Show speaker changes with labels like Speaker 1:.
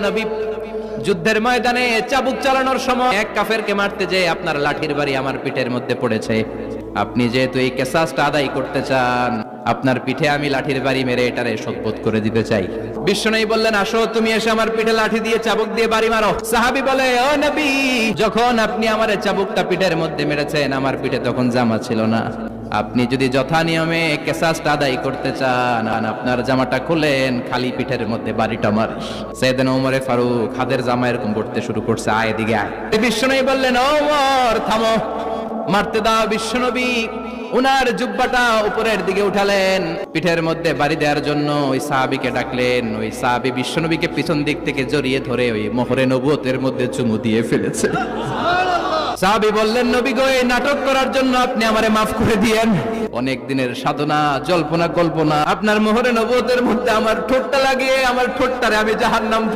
Speaker 1: নবী, যুদ্ধের ময়দানে চাবুক চালানোর সময় এক কাফেরকে মারতে যেয়ে আপনার লাঠির বাড়ি আমার পিঠের মধ্যে পড়েছে। আপনি যেহেতু এই কিসাসটা আদায় করতে চান, আপনার পিঠে আমি লাঠির বাড়ি মেরে এটারে শোধবোধ করে দিতে চাই। বিশ্বনবী বললেন, আসো তুমি এসে আমার পিঠে লাঠি দিয়ে চাবুক দিয়ে বাড়ি মারো। সাহাবী বলে, ও নবী, যখন আপনি আমার চাবুকটা পিঠের মধ্যে মেরেছেন, আমার পিঠে তখন জামা ছিল না। আপনি যদি যথা নিয়মে কিসাসটা আদায় করতে চান, আপনার জামাটা খুলেন, খালি পিঠের মধ্যে বাড়িটা মারেন। সাইয়েদনা ওমর ফারুক হাতের জামা এরকম পড়তে শুরু করছে, আয় এদিকে আয়। বিশ্বনবী বললেন, ও ওমর থামো, মারতে দাও। বিশ্বনবী উনার জুব্বাটা উপরের দিকে উঠালেন, পিঠের মধ্যে বাড়ি দেওয়ার জন্য ওই সাহাবীকে ডাকলেন। ওই সাহাবী বিশ্বনবীকে পিছন দিক থেকে জড়িয়ে ধরে ওই মোহরে নবুয়তের মধ্যে চুমু দিয়ে ফেলেছে। সাহাবী বললেন, নবী গো, এই নাটক করার জন্য আপনি আমারে মাফ করে দিয়েন। অনেক দিনের সাধনা, জল্পনা কল্পনা, আপনার মোহরে নবুয়তের মধ্যে আমার ঠোঁটটা লাগিয়ে আমার ঠোঁটটারে আমি জাহান্নাম